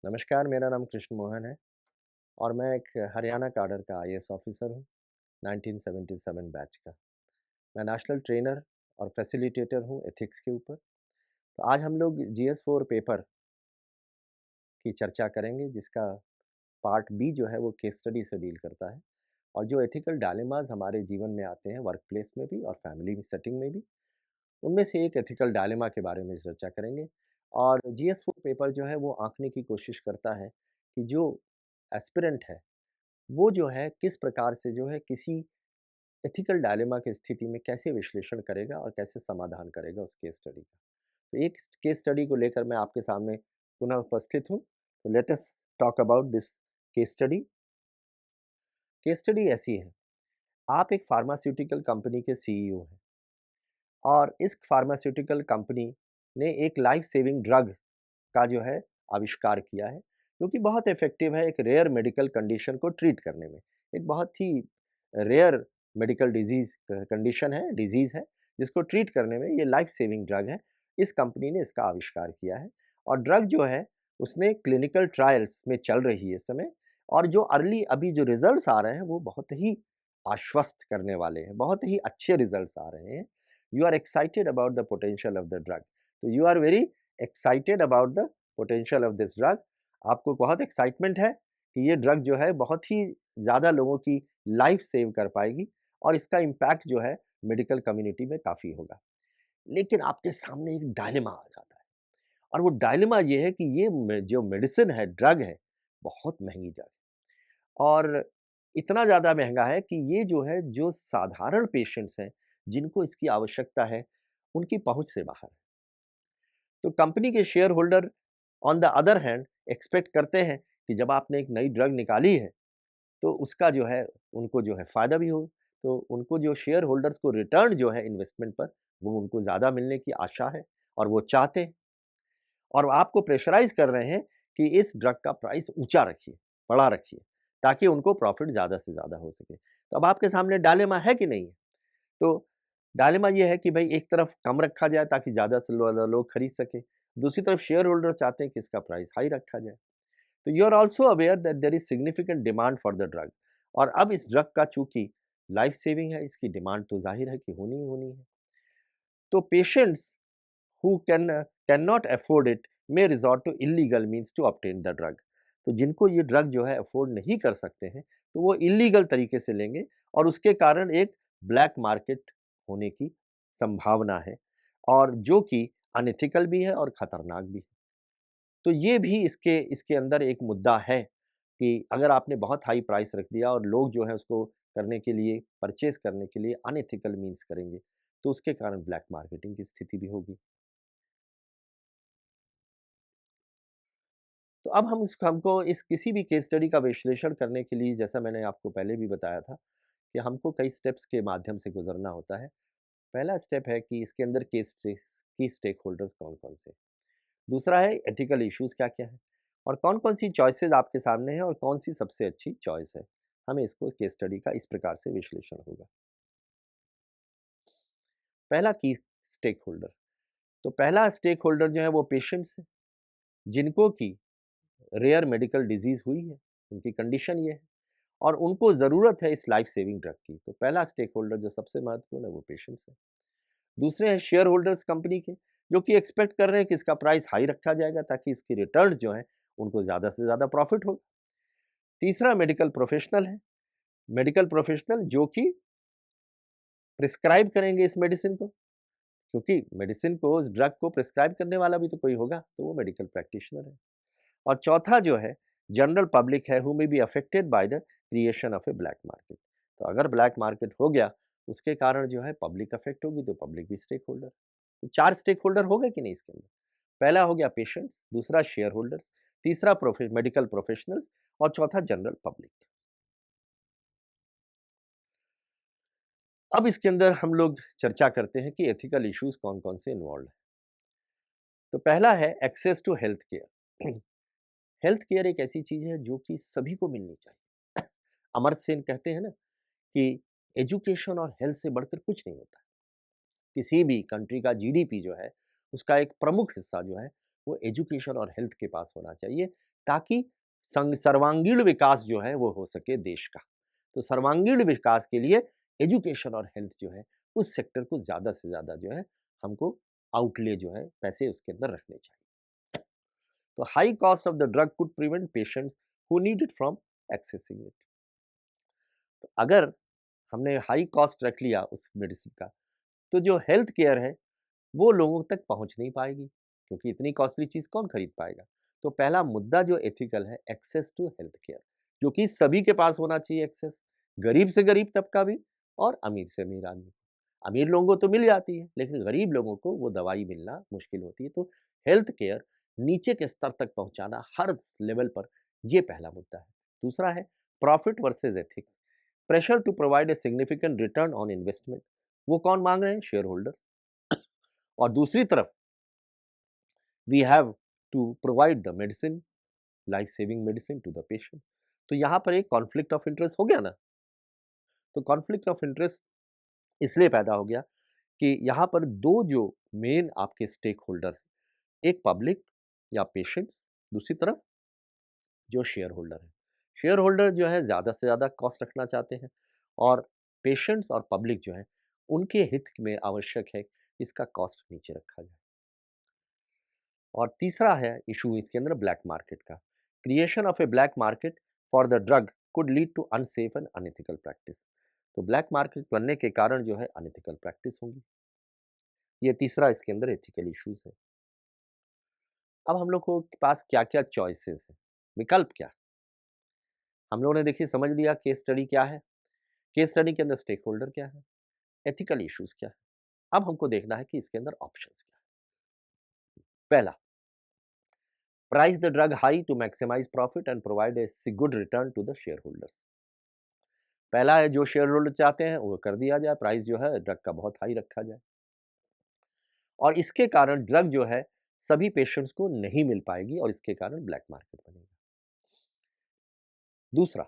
नमस्कार, मेरा नाम कृष्ण मोहन है और मैं एक हरियाणा कैडर का आईएएस ऑफिसर हूँ, 1977 बैच का। मैं नेशनल ट्रेनर और फैसिलिटेटर हूँ एथिक्स के ऊपर। तो आज हम लोग जीएस-4 पेपर की चर्चा करेंगे जिसका पार्ट बी जो है वो केस स्टडी से डील करता है और जो एथिकल डायलेमास हमारे जीवन में आते हैं वर्क प्लेस में भी और फैमिली सेटिंग में भी, उनमें से एक एथिकल डायलेमा के बारे में चर्चा करेंगे। और जीएस-4 पेपर जो है वो आँकने की कोशिश करता है कि जो एस्पिरेंट है वो जो है किस प्रकार से जो है किसी एथिकल डायलेमा की स्थिति में कैसे विश्लेषण करेगा और कैसे समाधान करेगा उस केस स्टडी का। तो एक केस स्टडी को लेकर मैं आपके सामने पुनः उपस्थित हूँ। तो let us talk about this case study. Case study ऐसी है, आप एक फार्मास्यूटिकल कंपनी के सीईओ हैं और इस फार्मास्यूटिकल कंपनी ने एक लाइफ सेविंग ड्रग का जो है आविष्कार किया है, जो कि बहुत इफ़ेक्टिव है एक रेयर मेडिकल कंडीशन को ट्रीट करने में। एक बहुत ही रेयर मेडिकल डिज़ीज़ है, जिसको ट्रीट करने में ये लाइफ सेविंग ड्रग है। इस कंपनी ने इसका आविष्कार किया है और ड्रग जो है, उसमें क्लिनिकल ट्रायल्स में चल रही है इस समय और जो अर्ली अभी जो रिज़ल्ट्स आ रहे हैं, वो बहुत ही आश्वस्त करने वाले हैं, बहुत ही अच्छे रिज़ल्ट्स आ रहे हैं। You are excited about the potential of the drug. तो you are very excited about the potential of this drug. आपको बहुत एक्साइटमेंट है कि ये ड्रग जो है बहुत ही ज़्यादा लोगों की लाइफ सेव कर पाएगी और इसका इम्पैक्ट जो है मेडिकल कम्युनिटी में काफ़ी होगा। लेकिन आपके सामने एक डायलेमा आ जाता है और वो डायलेमा ये है कि ये जो मेडिसिन है, ड्रग है, बहुत महँगी ड्रग है और इतना ज़्यादा महँगा है कि ये जो है जो साधारण पेशेंट्स हैं, जिनको इसकी आवश्यकता है, उनकी पहुँच से बाहर है। तो कंपनी के share holder on the other hand expect करते हैं कि जब आपने एक नई ड्रग निकाली है, तो उसका जो है उनको जो है फ़ायदा भी हो। तो उनको जो शेयर होल्डर्स को रिटर्न जो है इन्वेस्टमेंट पर, वो उनको ज़्यादा मिलने की आशा है और वो चाहते हैं और आपको प्रेशराइज़ कर रहे हैं कि इस ड्रग का प्राइस ऊँचा रखिए, बड़ा रखिए, ताकि उनको प्रॉफ़िट ज़्यादा से ज़्यादा हो सके। तो अब आपके सामने डायलेमा है कि नहीं है? तो डायलेमा ये है कि भई एक तरफ कम रखा जाए ताकि ज़्यादा से लोग खरीद सकें। दूसरी तरफ शेयर होल्डर चाहते हैं कि इसका प्राइस हाई रखा जाए। तो you are also aware that there is significant demand for the drug और अब इस ड्रग का चूँकि लाइफ सेविंग है, इसकी डिमांड तो ज़ाहिर है कि होनी ही होनी है। तो patients who can not afford it may resort to illegal means to obtain the drug. तो जिनको ये ड्रग जो है अफोर्ड नहीं कर सकते हैं, तो वो इल्लीगल तरीके से लेंगे और उसके कारण एक ब्लैक मार्केट होने की संभावना है और जो कि अनएथिकल भी है और खतरनाक भी है। तो ये भी इसके इसके अंदर एक मुद्दा है कि अगर आपने बहुत हाई प्राइस रख दिया और लोग जो है उसको करने के लिए परचेज़ करने के लिए अनएथिकल मीन्स करेंगे, तो उसके कारण ब्लैक मार्केटिंग की स्थिति भी होगी। तो अब हमको इस किसी भी केस स्टडी का विश्लेषण करने के लिए जैसा मैंने आपको पहले भी बताया था कि हमको कई स्टेप्स के माध्यम से गुज़रना होता है। पहला स्टेप है कि इसके अंदर की स्टेक होल्डर्स कौन-कौन से हैं। दूसरा है एथिकल इश्यूज़ क्या-क्या हैं और कौन-कौन सी चॉइसेस आपके सामने हैं और कौन-सी सबसे अच्छी चॉइस है। हमें इसको केस स्टडी का इस प्रकार से विश्लेषण होगा। पहला की स्टेक होल्डर, तो पहला स्टेक होल्डर जो है वो पेशेंट्स हैं, जिनको की रेयर मेडिकल डिज़ीज़ हुई है, उनकी कंडीशन ये है और उनको ज़रूरत है इस लाइफ सेविंग ड्रग की। तो पहला स्टेक होल्डर जो सबसे महत्वपूर्ण है वो पेशेंट्स हैं। दूसरे हैं शेयर होल्डर्स कंपनी के, जो कि एक्सपेक्ट कर रहे हैं कि इसका प्राइस हाई रखा जाएगा ताकि इसकी रिटर्न्स जो हैं, उनको ज़्यादा से ज़्यादा प्रॉफ़िट हो। तीसरा मेडिकल प्रोफ़ेशनल है, मेडिकल प्रोफ़ेशनल जो कि प्रिस्क्राइब करेंगे इस मेडिसिन को, क्योंकि मेडिसिन को, उस ड्रग को प्रिस्क्राइब करने वाला भी तो कोई होगा, तो वो मेडिकल प्रैक्टिशनर है। और चौथा जो है जनरल पब्लिक है who may be affected by the creation of a black market. तो अगर ब्लैक मार्केट हो गया, उसके कारण जो है पब्लिक अफेक्ट होगी, तो पब्लिक भी स्टेक होल्डर। तो 4 स्टेक होल्डर हो गए कि नहीं इसके अंदर? पहला हो गया पेशेंट्स, दूसरा शेयर होल्डर्स, तीसरा मेडिकल प्रोफेशनल्स और चौथा जनरल पब्लिक। अब इसके अंदर हम लोग चर्चा करते हैं कि एथिकल इश्यूज कौन-कौन से इन्वॉल्व हैं। तो पहला है access to health care. Health care एक ऐसी चीज़ है जो कि सभी को मिलनी चाहिए। अमर्त्य सेन कहते हैं ना कि एजुकेशन और हेल्थ से बढ़कर कुछ नहीं होता है। किसी भी कंट्री का जीडीपी जो है, उसका एक प्रमुख हिस्सा जो है, वो एजुकेशन और हेल्थ के पास होना चाहिए, ताकि सर्वांगीण विकास जो है वो हो सके देश का। तो सर्वांगीण विकास के लिए एजुकेशन और हेल्थ जो है उस सेक्टर को ज़्यादा से ज़्यादा जो है हमको आउटले जो है पैसे उसके अंदर रखने चाहिए। तो high cost of the drug could prevent patients who need it from accessing it. तो अगर हमने हाई कॉस्ट रख लिया उस मेडिसिन का, तो जो हेल्थ केयर है वो लोगों तक पहुंच नहीं पाएगी, क्योंकि इतनी कॉस्टली चीज़ कौन खरीद पाएगा। तो पहला मुद्दा जो एथिकल है, एक्सेस टू हेल्थ केयर, जो कि सभी के पास होना चाहिए एक्सेस, गरीब से गरीब तबका भी और अमीर से अमीर आदमी। अमीर लोगों को तो मिल जाती है, लेकिन गरीब लोगों को वो दवाई मिलना मुश्किल होती है। तो हेल्थ केयर नीचे के स्तर तक पहुंचाना हर लेवल पर, ये पहला मुद्दा है। दूसरा है profit versus ethics, pressure to provide a significant return on investment. वो कौन मांग रहे हैं? Shareholder. और दूसरी तरफ we have to provide the medicine, life saving medicine to the patient. तो यहाँ पर एक कॉन्फ्लिक्ट ऑफ इंटरेस्ट हो गया ना। तो कॉन्फ्लिक्ट ऑफ इंटरेस्ट इसलिए पैदा हो गया कि यहाँ पर दो जो मेन आपके स्टेक होल्डर हैं, एक पब्लिक या पेशेंट्स, दूसरी तरफ जो शेयर होल्डर है। शेयर होल्डर जो है ज़्यादा से ज़्यादा कॉस्ट रखना चाहते हैं, और पेशेंट्स और पब्लिक जो है उनके हित में आवश्यक है कि इसका कॉस्ट नीचे रखा जाए। और तीसरा है इशू इसके अंदर ब्लैक मार्केट का। Creation of a black market for the drug could lead to unsafe and unethical practice. तो ब्लैक मार्केट बनने के कारण जो है अनएथिकल प्रैक्टिस होंगी। ये तीसरा इसके अंदर एथिकल इश्यूज है। अब हम लोग के पास क्या क्या चॉइसेस है, विकल्प क्या। हम लोगों ने देखिए समझ लिया केस स्टडी क्या है, केस स्टडी के अंदर स्टेक होल्डर क्या है, एथिकल इश्यूज क्या है। अब हमको देखना है कि इसके अंदर ऑप्शंस क्या है। पहला, price the drug high to maximise profit and provide a good return to the shareholders. पहला है जो शेयर होल्डर चाहते हैं वो कर दिया जाए, प्राइस जो है ड्रग का बहुत हाई रखा जाए, और इसके कारण ड्रग जो है सभी पेशेंट्स को नहीं मिल पाएगी और इसके कारण ब्लैक मार्केट बनेगा। दूसरा,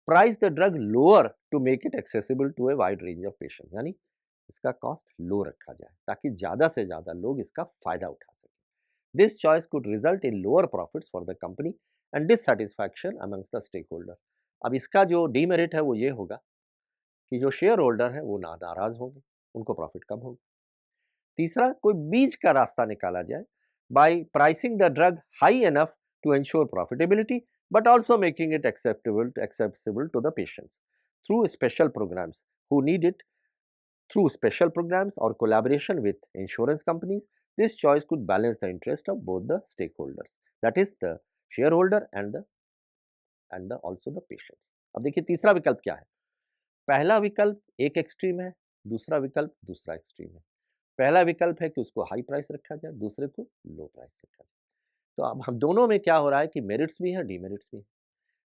price the drug lower to make it accessible to a wide range of patient, यानी इसका कॉस्ट लो रखा जाए ताकि ज्यादा से ज्यादा लोग इसका फायदा उठा सकें। This choice could result in lower profits for the company and dissatisfaction amongst the stakeholder. अब इसका जो डीमेरिट है वो ये होगा कि जो शेयर होल्डर है वो नाराज होंगे, उनको प्रॉफिट कम होगा। तीसरा, कोई बीच का रास्ता निकाला जाए by pricing the drug high enough to ensure profitability but also making it accessible to the patients through special programs who need it, through special programs or collaboration with insurance companies. This choice could balance the interest of both the stakeholders, that is the shareholder and the also the patients. अब देखिए तीसरा विकल्प क्या है। पहला विकल्प एक extreme है, दूसरा विकल्प दूसरा एक्सट्रीम है। पहला विकल्प है कि उसको हाई प्राइस रखा जाए, दूसरे को लो प्राइस रखा जाए। तो अब हम दोनों में क्या हो रहा है कि मेरिट्स भी हैं, डीमेरिट्स भी हैं।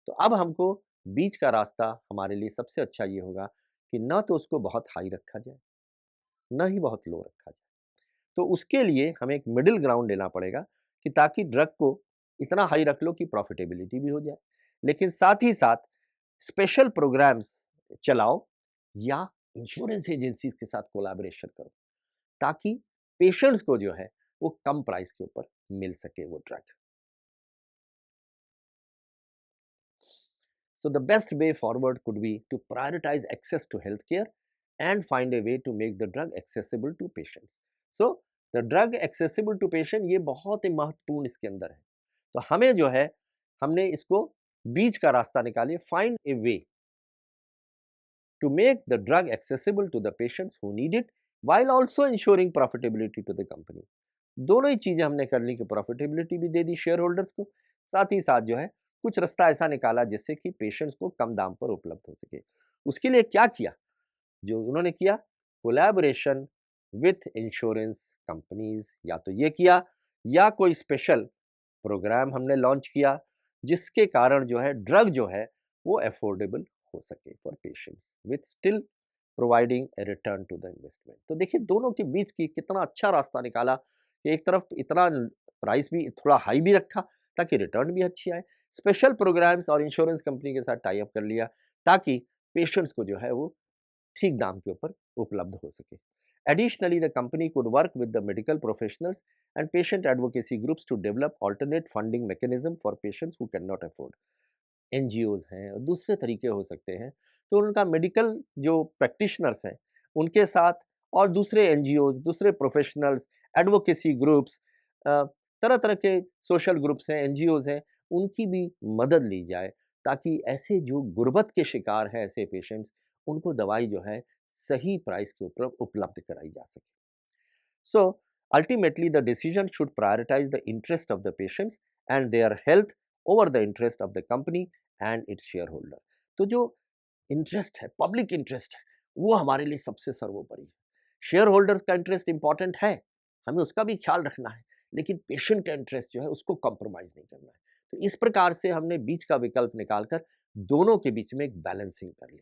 तो अब हमको बीच का रास्ता हमारे लिए सबसे अच्छा ये होगा कि ना तो उसको बहुत हाई रखा जाए, ना ही बहुत लो रखा जाए। तो उसके लिए हमें एक मिडिल ग्राउंड लेना पड़ेगा कि ताकि ड्रग को इतना हाई रख लो कि प्रॉफिटेबिलिटी भी हो जाए, लेकिन साथ ही साथ स्पेशल प्रोग्राम्स चलाओ या इंश्योरेंस एजेंसीज के साथ कोलैबोरेशन करो ताकि पेशेंट्स को जो है वो कम प्राइस के ऊपर मिल सके वो drug. So the best way forward could be to prioritize access to healthcare and find a way to make the drug accessible to patients. So the drug accessible to patient ये बहुत ही महत्वपूर्ण इसके अंदर है। तो हमें जो है हमने इसको बीच का रास्ता निकालिए, find a way to make the drug accessible to the patients who need it while also ensuring profitability to the company. दोनों ही चीजें हमने कर ली कि प्रॉफिटेबिलिटी भी दे दी शेयर होल्डर्स को, साथ ही साथ जो है कुछ रास्ता ऐसा निकाला जिससे कि पेशेंट्स को कम दाम पर उपलब्ध हो सके। उसके लिए क्या किया? जो उन्होंने किया, कोलैबोरेशन विथ इंश्योरेंस कंपनीज, या तो ये किया या कोई स्पेशल प्रोग्राम हमने लॉन्च किया जिसके कारण जो है ड्रग जो है वो अफोर्डेबल हो सके for patients with still providing a return to the investment. तो देखिए दोनों के बीच की कितना अच्छा रास्ता निकाला कि एक तरफ इतना प्राइस भी थोड़ा हाई भी रखा ताकि रिटर्न भी अच्छी आए, स्पेशल प्रोग्राम्स और इंश्योरेंस कंपनी के साथ टाई अप कर लिया ताकि पेशेंट्स को जो है वो ठीक दाम के ऊपर उपलब्ध हो सके। Additionally, the company could work with the medical professionals and patient advocacy groups to develop alternate funding mechanism for patients who cannot afford. NGOs हैं और दूसरे तरीके हो सकते हैं, तो उनका मेडिकल जो प्रैक्टिशनर्स हैं, उनके साथ और दूसरे एनजीओज़, दूसरे प्रोफेशनल्स, एडवोकेसी ग्रुप्स अ, तरह-तरह के सोशल ग्रुप्स हैं, एनजीओज़ हैं, उनकी भी मदद ली जाए, ताकि ऐसे जो गुर्बत के शिकार हैं ऐसे पेशेंट्स, उनको दवाई जो है सही प्राइस के ऊपर उपलब्ध कराई जा सके। So, ultimately, the decision should prioritize the interest of the patients and their health over the interest of the company and its shareholder. तो जो इंटरेस्ट है, पब्लिक इंटरेस्ट है, वो हमारे लिए सबसे सर्वोपरि है। शेयर होल्डर्स का इंटरेस्ट इंपॉर्टेंट है, हमें उसका भी ख्याल रखना है, लेकिन पेशेंट का इंटरेस्ट जो है उसको कॉम्प्रोमाइज़ नहीं करना है। तो इस प्रकार से हमने बीच का विकल्प निकालकर दोनों के बीच में एक बैलेंसिंग कर ली।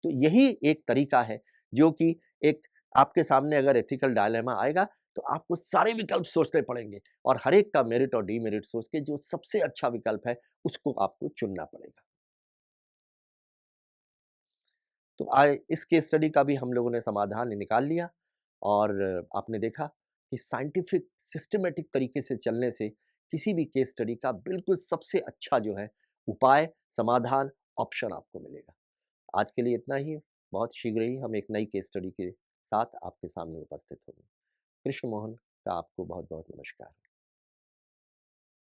तो यही एक तरीका है जो कि एक आपके सामने अगर एथिकल डायलेमा आएगा तो आपको सारे विकल्प सोचने पड़ेंगे और हर एक का मेरिट और डीमेरिट सोच के जो सबसे अच्छा विकल्प है उसको आपको चुनना पड़ेगा। तो इस केस स्टडी का भी हम लोगों ने समाधान निकाल लिया और आपने देखा कि साइंटिफिक सिस्टमैटिक तरीके से चलने से किसी भी केस स्टडी का बिल्कुल सबसे अच्छा जो है उपाय, समाधान, ऑप्शन आपको मिलेगा। आज के लिए इतना ही। बहुत शीघ्र ही हम एक नई केस स्टडी के साथ आपके सामने उपस्थित होंगे। कृष्ण मोहन का आपको बहुत-बहुत नमस्कार।